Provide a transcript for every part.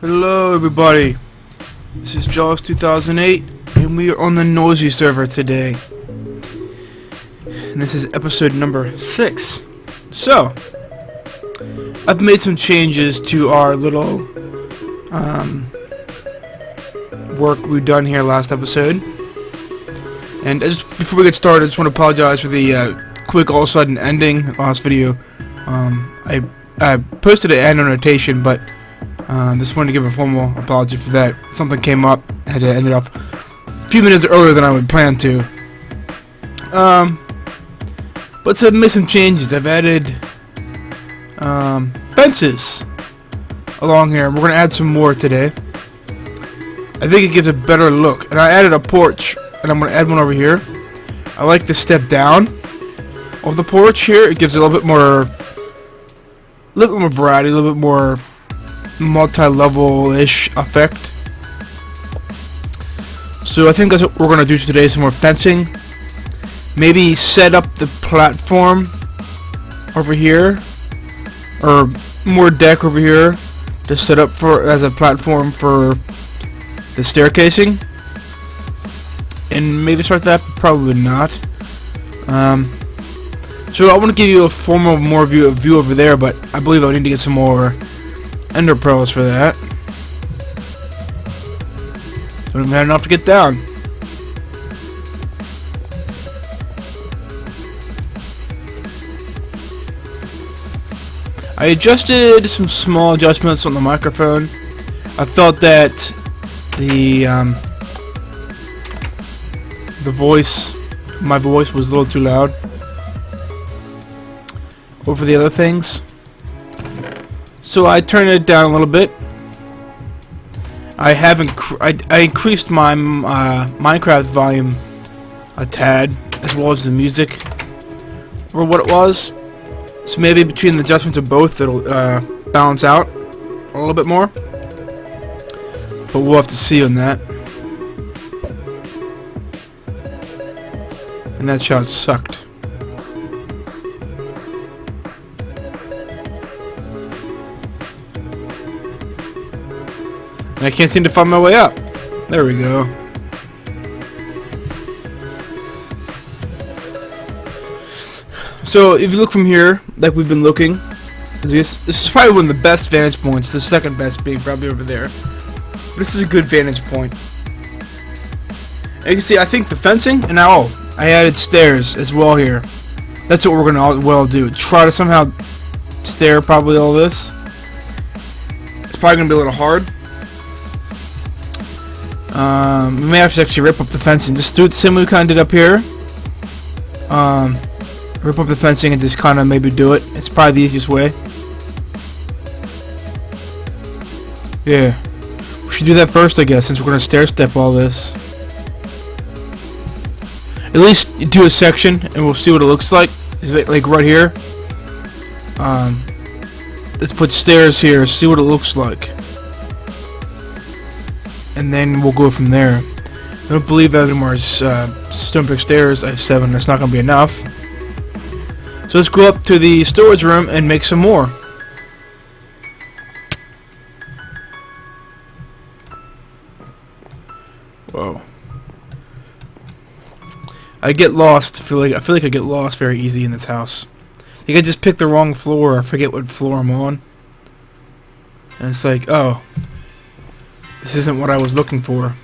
Hello everybody, this is jaws2008 and we are on the Noisy server today. And this is episode number 6. So, I've made some changes to our little work we've done here last episode. And just before we get started, I just want to apologize for the quick all-of-a-sudden ending last video. I posted an annotation, but just wanted to give a formal apology for that. Something came up, I had to end it up a few minutes earlier than I would plan to. But to make some changes, I've added fences along here. We're going to add some more today. I think it gives a better look. And I added a porch, and I'm going to add one over here. I like the step down of the porch here. It gives it a little bit more variety, a little bit more multi-level-ish effect. So I think that's what we're going to do today, some more fencing. Maybe set up the platform over here, or more deck over here to set up for as a platform for the staircasing. And maybe start that, but probably not. So I want to give you a formal more view over there, but I believe I need to get some more ender pearls for that. Don't even have enough to get down. I adjusted some small adjustments on the microphone. I felt that my voice was a little too loud over the other things. So I turned it down a little bit. I increased my Minecraft volume a tad, as well as the music for what it was. So maybe between the adjustments of both, it'll balance out a little bit more. But we'll have to see on that. And that shot sucked. And I can't seem to find my way up. There we go. So if you look from here, like we've been looking, this is probably one of the best vantage points. The second best being probably over there. But this is a good vantage point. And you can see, I think the fencing, and now I added stairs as well here. That's what we're gonna do. Try to somehow stair probably all this. It's probably gonna be a little hard. We may have to actually rip up the fencing. Just do it the same way we kind of did up here. Rip up the fencing and just kind of maybe do it. It's probably the easiest way. Yeah. We should do that first, I guess, since we're going to stair step all this. At least do a section and we'll see what it looks like. Is it like right here? Let's put stairs here, see what it looks like. And then we'll go from there. I don't believe I have any more stone brick stairs. I have 7. That's not going to be enough. So let's go up to the storage room and make some more. Whoa. I get lost. I feel like I get lost very easy in this house. I think I just picked the wrong floor. I forget what floor I'm on. And it's like, oh, this isn't what I was looking for.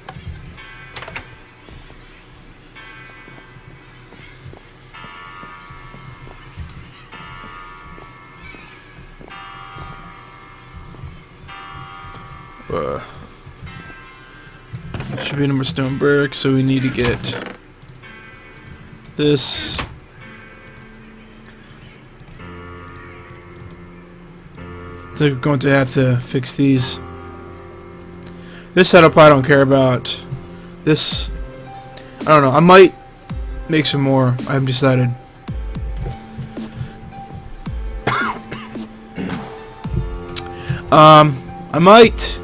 Should be a number of stone brick, so we need to get this. So we're going to have to fix these. This setup I don't care about. This, I don't know. I might make some more. I haven't decided. I might.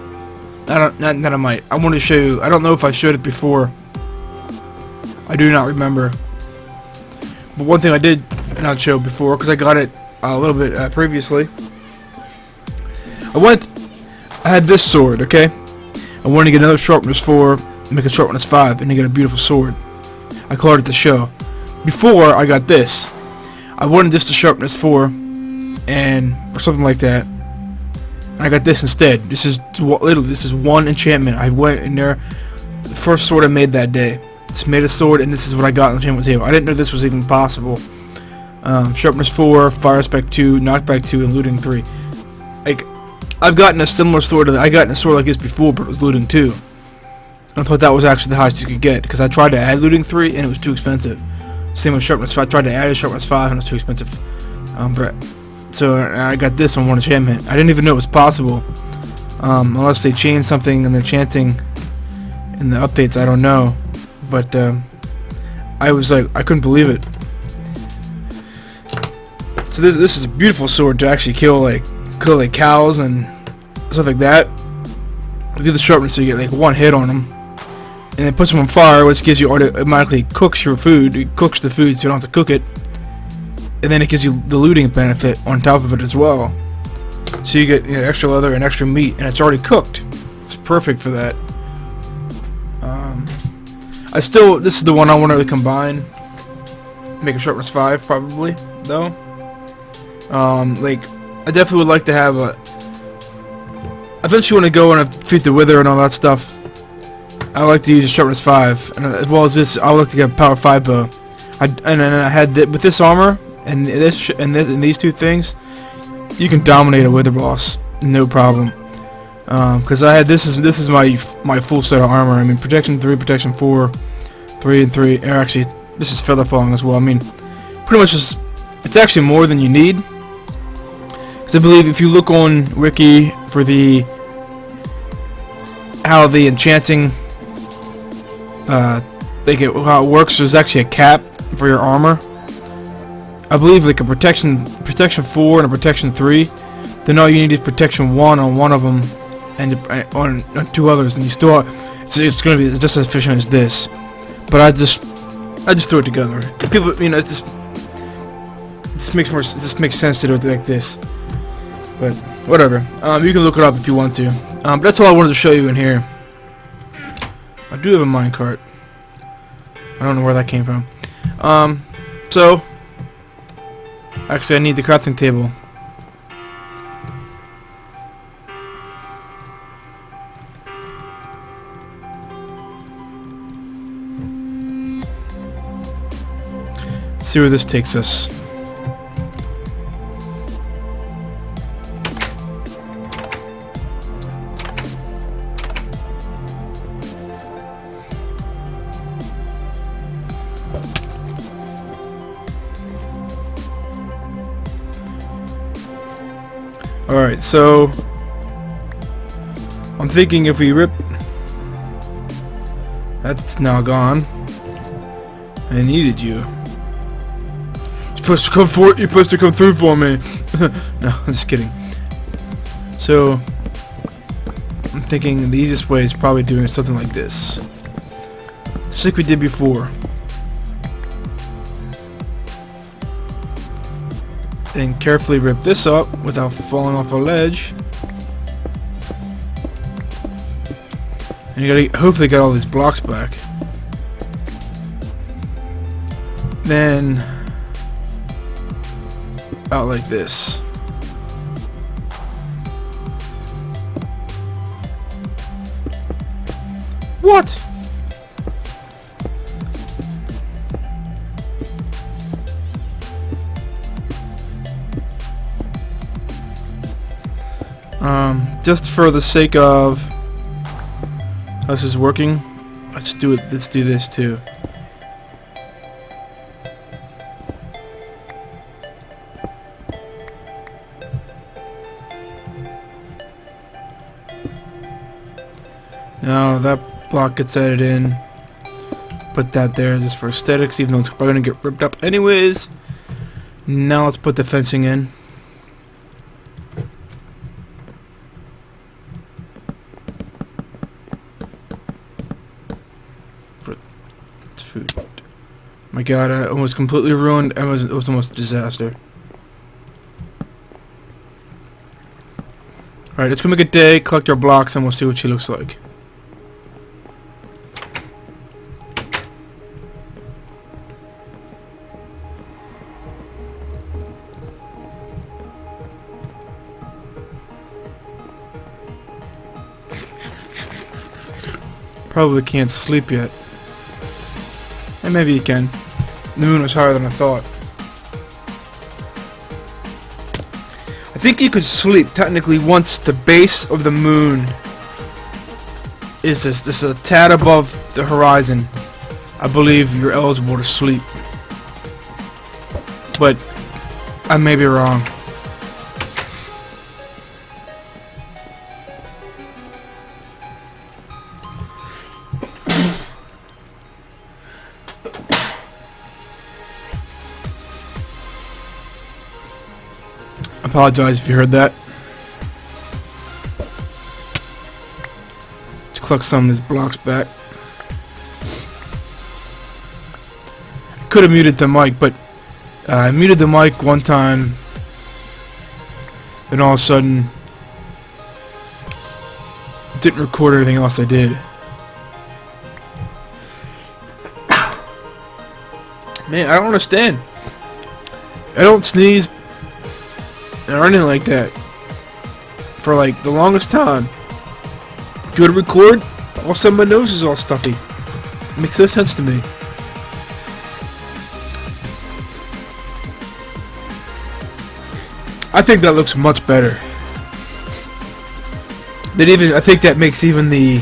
Not I might. I want to show you. I don't know if I showed it before. I do not remember. But one thing I did not show before, because I got it a little bit previously. I had this sword, okay? I wanted to get another sharpness 4, make a sharpness 5, and to get a beautiful sword. I called it the show. Before I got this, I wanted this to sharpness 4, or something like that. And I got this instead. This is literally, this is one enchantment. I went in there, the first sword I made that day. Just made a sword, and this is what I got on the enchantment table. I didn't know this was even possible. Sharpness 4, fire spec 2, knockback 2, and looting 3. Like, I've gotten a similar sword to that. I got a sword like this before, but it was looting 2. I thought that was actually the highest you could get, because I tried to add looting 3 and it was too expensive. Same with sharpness 5. I tried to add a sharpness 5 and it was too expensive. So I got this on one enchantment. I didn't even know it was possible, unless they changed something in the enchanting in the updates. I don't know, but I was like, I couldn't believe it. So this is a beautiful sword to actually kill like cows and stuff like that. Do the sharpness so you get like one hit on them, and it puts them on fire, which gives you automatically cooks your food. It cooks the food so you don't have to cook it, and then it gives you the looting benefit on top of it as well. So you get extra leather and extra meat, and it's already cooked. It's perfect for that. This is the one I want to combine. Make a sharpness 5 probably though. Like I definitely would like to have a. I eventually want to go and defeat the Wither and all that stuff. I like to use a sharpness 5, and as well as this, I would like to get a power 5 bow. And then I had with this armor and these two things, you can dominate a Wither boss, no problem. Because I had this is my full set of armor. I mean, protection 3, protection 4, 3 and 3. Or actually, this is feather falling as well. I mean, pretty much it's actually more than you need. Because I believe if you look on Wiki for how the enchanting how it works, there's actually a cap for your armor. I believe like a protection 4 and a protection 3. Then all you need is protection 1 on one of them, and on 2 others, and you still it's gonna be just as efficient as this. But I just threw it together. People, it just makes sense to do it like this. But whatever. You can look it up if you want to. But that's all I wanted to show you in here. I do have a minecart. I don't know where that came from. So actually, I need the crafting table. Let's see where this takes us. Alright, so I'm thinking if we rip, that's now gone. I needed you. You're supposed to come for it. You're supposed to come through for me. No, I'm just kidding. So I'm thinking the easiest way is probably doing something like this, just like we did before. Then carefully rip this up without falling off a ledge. And you gotta hopefully get all these blocks back. Then out like this. What? Just for the sake of how this is working, let's do this too. Now that block gets added in. Put that there just for aesthetics, even though it's probably gonna get ripped up anyways. Now let's put the fencing in. It's food. My god, I almost completely ruined. It was almost a disaster. Alright, let's go make a day, collect our blocks, and we'll see what she looks like. Probably can't sleep yet. And maybe you can. The moon was higher than I thought. I think you could sleep technically once the base of the moon is just a tad above the horizon. I believe you're eligible to sleep. But I may be wrong. I apologize if you heard that. Let's collect some of these blocks back. I could have muted the mic, but I muted the mic one time, then all of a sudden didn't record everything else I did. Man, I don't understand. I don't sneeze or anything like that for like the longest time. Go to record, all of a sudden my nose is all stuffy. It makes no sense to me. I think that looks much better. I think that makes even the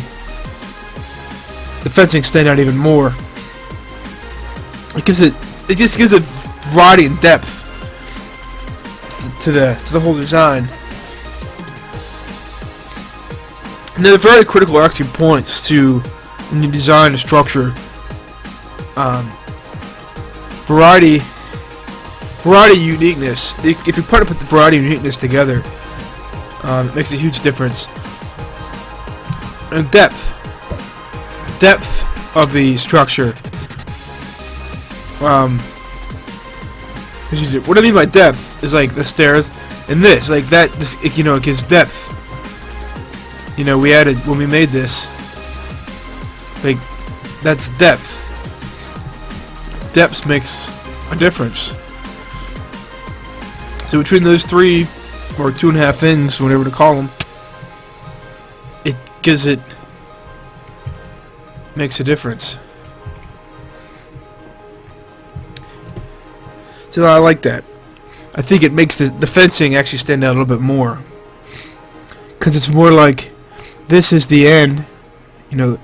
fencing stand out even more. It just gives it variety and depth to the whole design. And they're very critical actually points to when you design a structure. Variety, uniqueness. If you put the variety and uniqueness together, it makes a huge difference. And depth of the structure. What I mean by depth is like the stairs and this, like that. This, you know, it gives depth. You know, we added when we made this. Like, that's depth. Depth makes a difference. So between those three, or 2.5 things, whatever to call them, it makes a difference. So I like that. I think it makes the fencing actually stand out a little bit more, because it's more like this is the end. You know,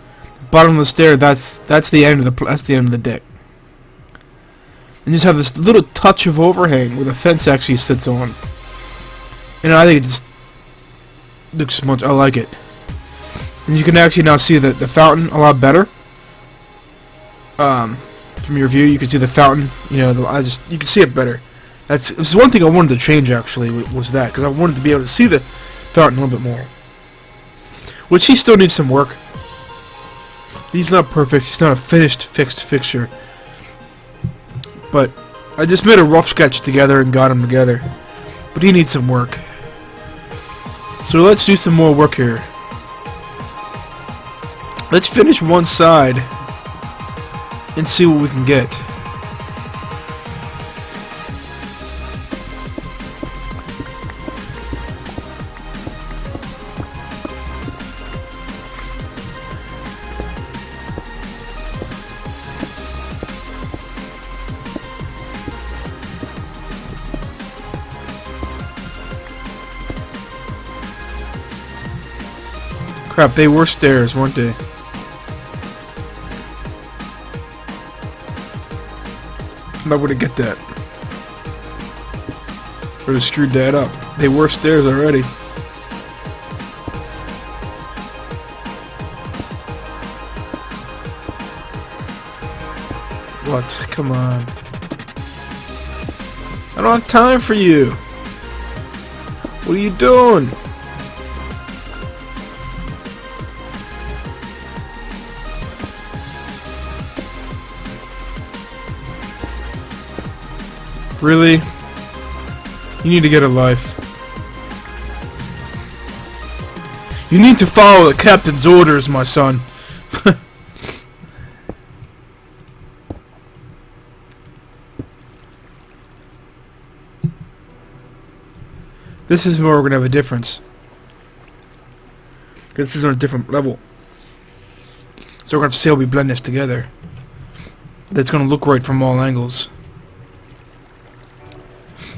bottom of the stair. That's the end of the deck. And you just have this little touch of overhang where the fence actually sits on. And I think it just looks much. I like it. And you can actually now see the fountain a lot better. From your view, you can see the fountain. You know, you can see it better. This is one thing I wanted to change actually, was that, because I wanted to be able to see the fountain a little bit more. Which he still needs some work. He's not perfect. He's not a fixed fixture. But I just made a rough sketch together and got him together. But he needs some work. So let's do some more work here. Let's finish one side and see what we can get. Crap, they were stairs, weren't they? I'm not gonna get that. Or just screwed that up. They were stairs already. What? Come on. I don't have time for you. What are you doing? Really? You need to get a life. You need to follow the captain's orders, my son. This is where we're gonna have a difference. This is on a different level. So we're gonna have to see how we blend this together. That's gonna look right from all angles.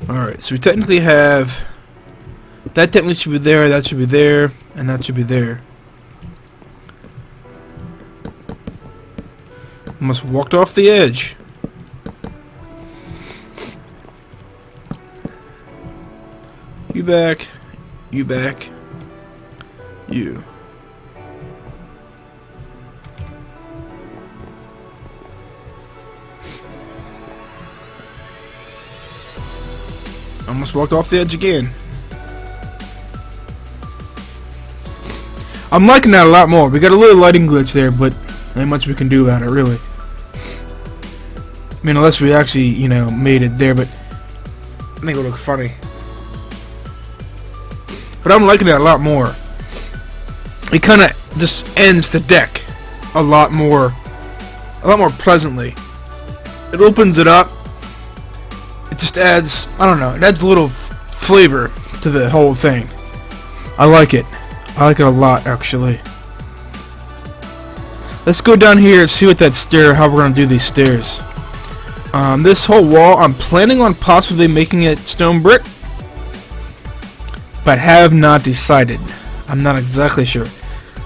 Alright, so we technically have... That technically should be there, that should be there, and that should be there. Almost walked off the edge. You back. You back. You. Almost walked off the edge again. I'm liking that a lot more. We got a little lighting glitch there, but not much we can do about it, really. I mean, unless we actually, you know, made it there, but I think it'll look funny. But I'm liking it a lot more. It kind of just ends the deck a lot more pleasantly. It opens it up. It just adds, I don't know, it adds a little flavor to the whole thing. I like it. I like it a lot, actually. Let's go down here and see what that stair, how we're gonna do these stairs. This whole wall, I'm planning on possibly making it stone brick, but have not decided. I'm not exactly sure.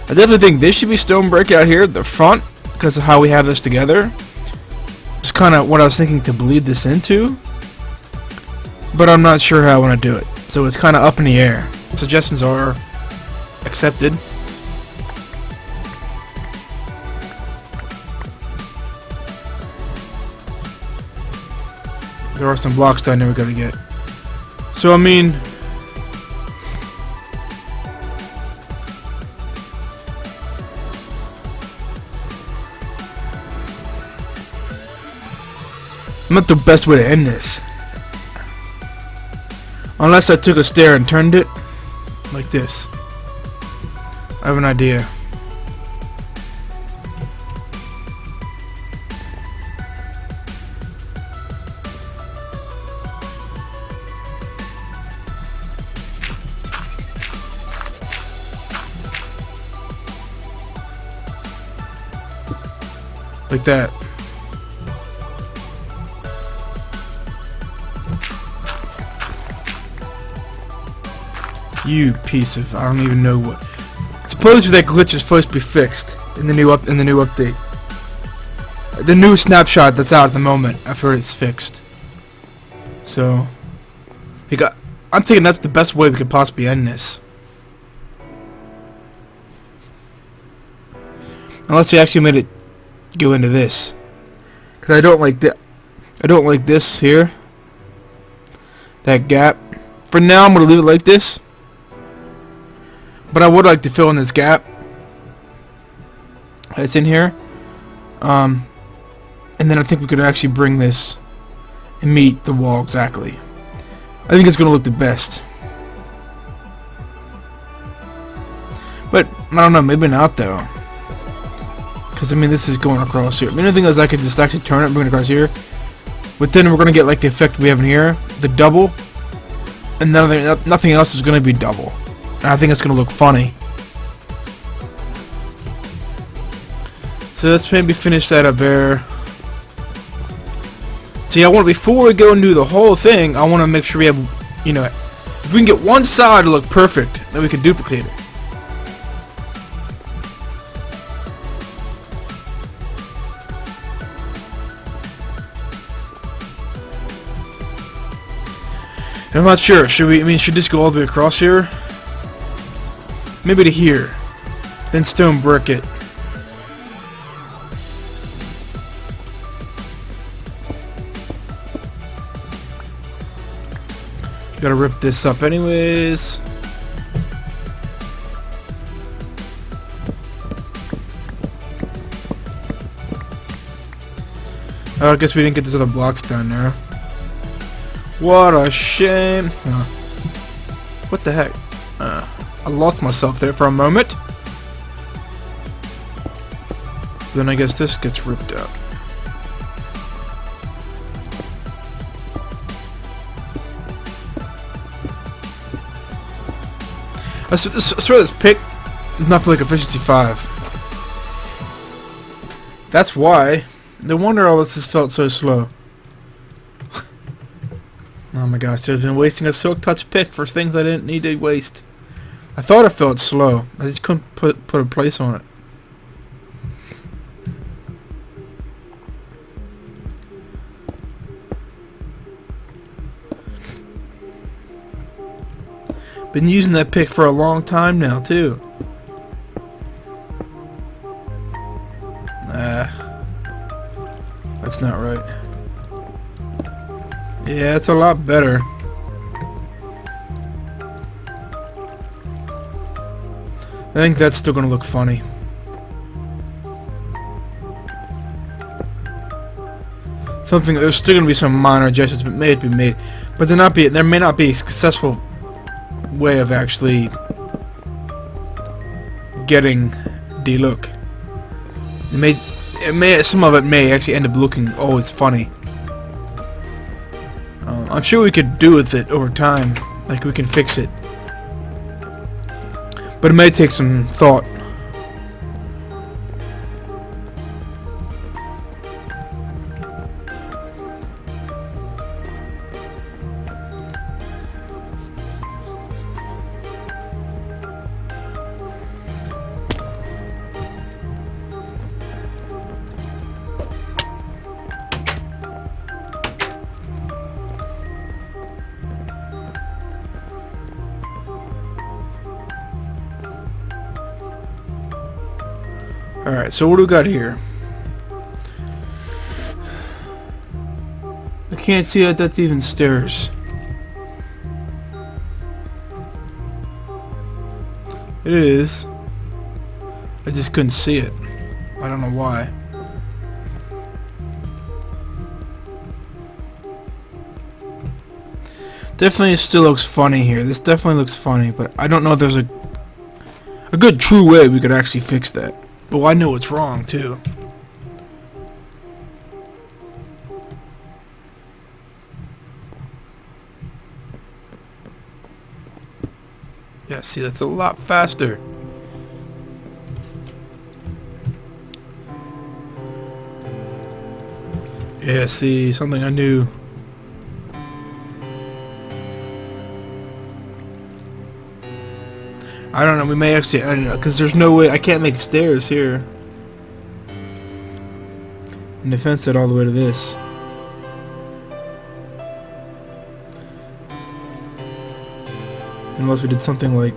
I definitely think this should be stone brick out here at the front because of how we have this together. It's kind of what I was thinking to bleed this into, but I'm not sure how I want to do it. So it's kind of up in the air. Suggestions are accepted. There are some blocks down there we gotta get. So I mean, not the best way to end this. Unless I took a stair and turned it like this. I have an idea. Like that. You piece of, I don't even know what. Supposedly that glitch is supposed to be fixed in the new update. The new snapshot that's out at the moment, I've heard it's fixed. So I'm thinking that's the best way we could possibly end this. Unless we actually made it go into this. Cause I don't like that. I don't like this here. That gap. For now I'm gonna leave it like this. But I would like to fill in this gap that's in here. And then I think we could actually bring this and meet the wall exactly. I think it's going to look the best. But, I don't know, maybe not though. Because, I mean, this is going across here. I mean, the thing is I could just actually turn it and bring it across here. But then we're going to get like the effect we have in here. The double. And nothing else is going to be double. I think it's going to look funny. So let's maybe finish that up there. See, before we go and do the whole thing, I want to make sure we have, you know, if we can get one side to look perfect, then we can duplicate it. And I'm not sure. Should this go all the way across here? Maybe to here. Then stone brick it. Gotta rip this up anyways. Oh, I guess we didn't get these other blocks down there. What a shame. What the heck? I lost myself there for a moment. So then I guess this gets ripped out. I swear this pick does not feel like efficiency 5. That's why. No wonder all this has felt so slow. Oh my gosh, I've been wasting a silk touch pick for things I didn't need to waste. I thought it felt slow. I just couldn't put a place on it. Been using that pick for a long time now too. That's not right. Yeah, it's a lot better. I think that's still gonna look funny. There's still gonna be some minor adjustments that may be made, but there may not be a successful way of actually getting the look. Some of it may actually end up looking always funny. I'm sure we could do with it over time, like we can fix it, but it may take some thought. Alright, so what do we got here? I can't see that that's even stairs. It is. I just couldn't see it. I don't know why. Definitely still looks funny here. This definitely looks funny, but I don't know if there's a good true way we could actually fix that. But I know it's wrong too. Yeah, see, that's a lot faster. Yeah, see, something I knew. I don't know, we may actually, I don't know, because there's no way, I can't make stairs here. And they fenced it all the way to this. Unless we did something like...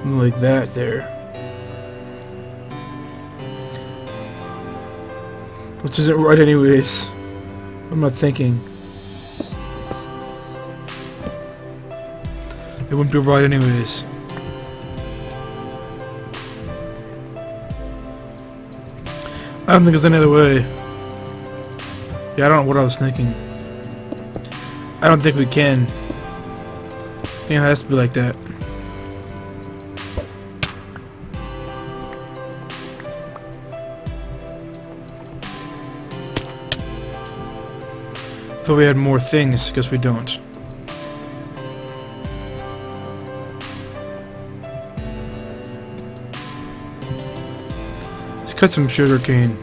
like that there. Which isn't right anyways. What am I thinking? It wouldn't be right anyways. I don't think there's any other way. Yeah, I don't know what I was thinking. I don't think we can. I think it has to be like that. Thought we had more things, because we don't. Let's cut some sugar cane.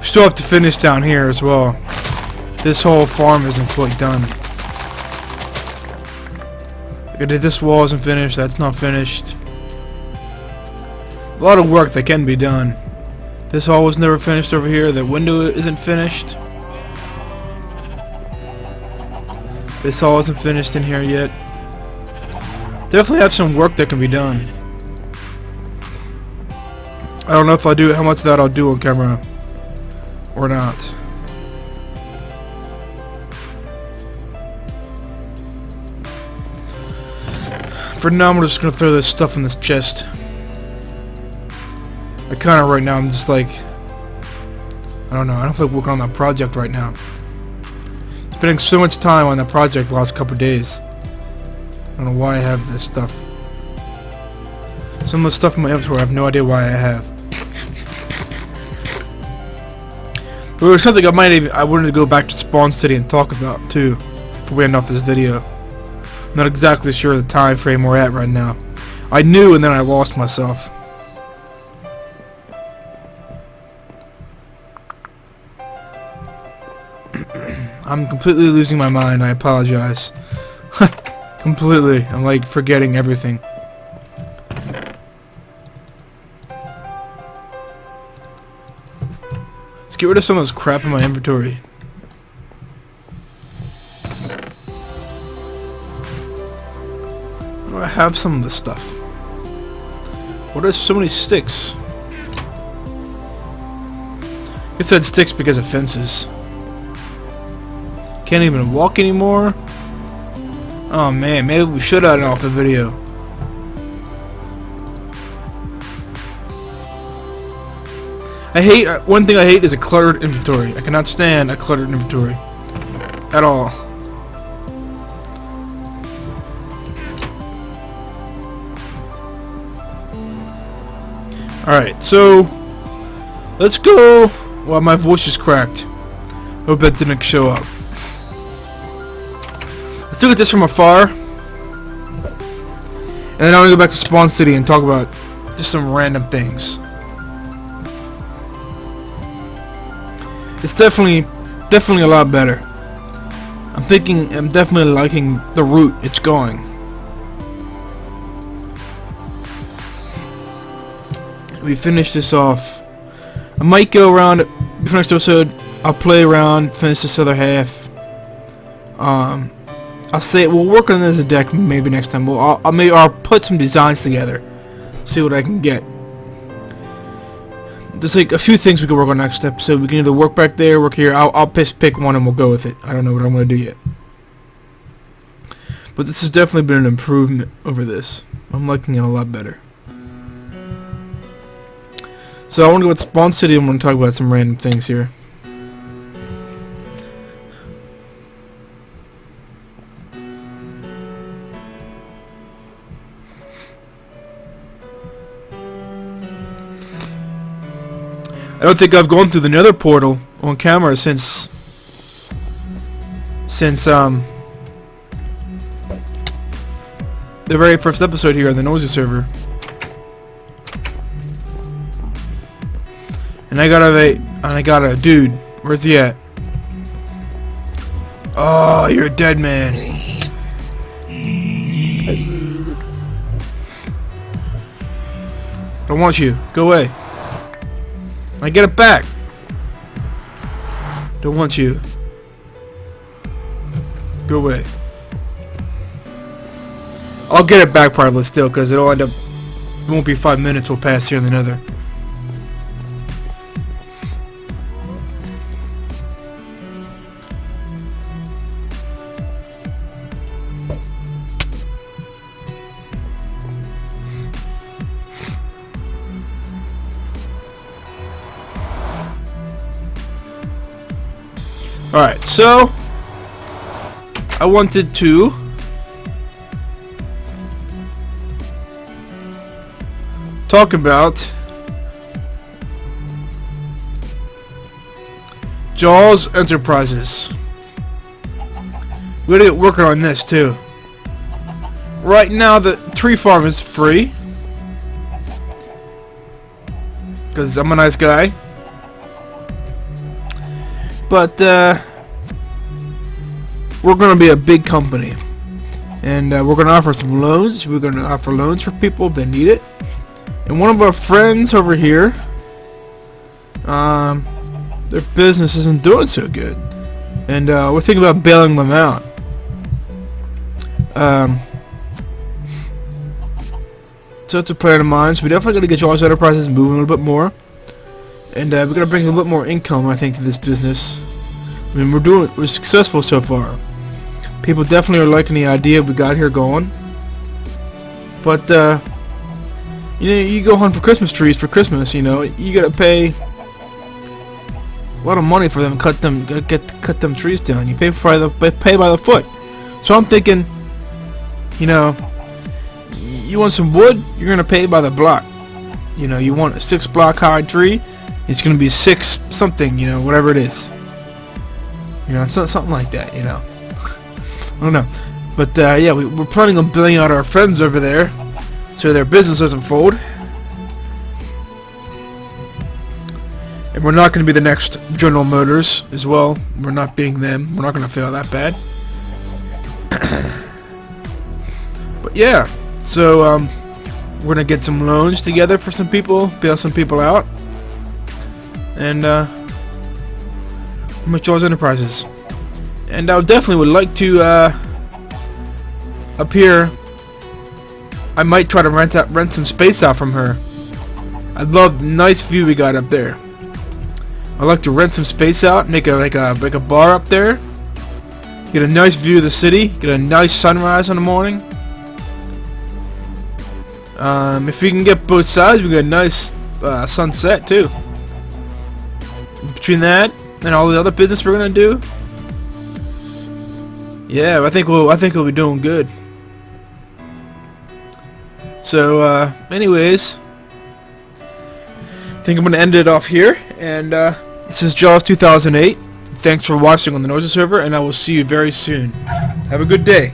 Still have to finish down here as well. This whole farm isn't quite done. Like I did, this wall isn't finished, that's not finished. A lot of work that can be done. This wall was never finished over here, the window isn't finished. This wall isn't finished in here yet. Definitely have some work that can be done. I don't know if I'll do how much of that I'll do on camera or not. For now, I'm just gonna throw this stuff in this chest. I kinda right now, I'm just like, I don't know, I don't feel like working on that project right now. Spending so much time on that project the last couple of days. I don't know why I have this stuff. Some of the stuff in my inventory, I have no idea why I have. There was something I wanted to go back to Spawn City and talk about too, before we end off this video. I'm not exactly sure the time frame we're at right now. I knew and then I lost myself. I'm completely losing my mind, I apologize. Completely. I'm like forgetting everything. Let's get rid of some of this crap in my inventory. Why do I have some of this stuff? What are so many sticks? I guess I had sticks because of fences. Can't even walk anymore. Oh man, maybe we should have it off the video. I hate, one thing I hate is a cluttered inventory. I cannot stand a cluttered inventory. At all. Alright, so let's go. Well, my voice is cracked. Hope that didn't show up. Let's look at this from afar. And then I want to go back to Spawn City and talk about just some random things. It's definitely a lot better. I'm definitely liking the route it's going. We finish this off. I might go around before next episode. I'll play around, finish this other half. I'll say we'll work on this deck maybe next time. I'll put some designs together, see what I can get. There's like a few things we can work on next episode. We can either work back there, work here. I'll pick one and we'll go with it. I don't know what I'm gonna do yet, but this has definitely been an improvement over this. I'm liking it a lot better. So I want to go with Spawn City. I'm going to talk about some random things here. I don't think I've gone through the Nether portal on camera since the very first episode here on the Noisy server. And I got a dude. Where's he at? Oh, you're a dead man. I don't want you. Go away. I get it back. Don't want you. Go away. I'll get it back probably still, because it'll end up. It won't be 5 minutes. We'll pass here in the Nether. Alright, so I wanted to talk about Jaws Enterprises. We gotta get working on this too. Right now the tree farm is free because I'm a nice guy. But we're going to be a big company, and we're going to offer some loans. We're going to offer loans for people that need it. And one of our friends over here, their business isn't doing so good, and we're thinking about bailing them out. So it's a plan of mine. So we definitely got to get Jaws Enterprises moving a little bit more, and we're gonna bring a little bit more income, I think, to this business. I mean, we're successful so far. People definitely are liking the idea we got here going. But you know, you go hunt for Christmas trees for Christmas. You know, you gotta pay a lot of money for them. Cut them trees down. You pay by the foot. So I'm thinking, you know, you want some wood, you're gonna pay by the block. You know, you want a 6-block high tree, it's gonna be 6 something. You know, whatever it is. You know, something like that. You know, I don't know. But yeah, we're planning on billing out our friends over there, so their business doesn't fold. And we're not going to be the next General Motors as well. We're not being them. We're not going to fail that bad. But yeah, so we're going to get some loans together for some people, bail some people out, and with Jaws Enterprises. And I definitely would like to up here. I might try to rent some space out from her. I love the nice view we got up there. I'd like to rent some space out, make a bar up there, get a nice view of the city, get a nice sunrise in the morning. If we can get both sides, we get a nice sunset too. Between that and all the other business we're gonna do, yeah, I think we'll be doing good. So, anyways, I think I'm gonna end it off here, and this is jaws2008. Thanks for watching on the Noisy server, and I will see you very soon. Have a good day.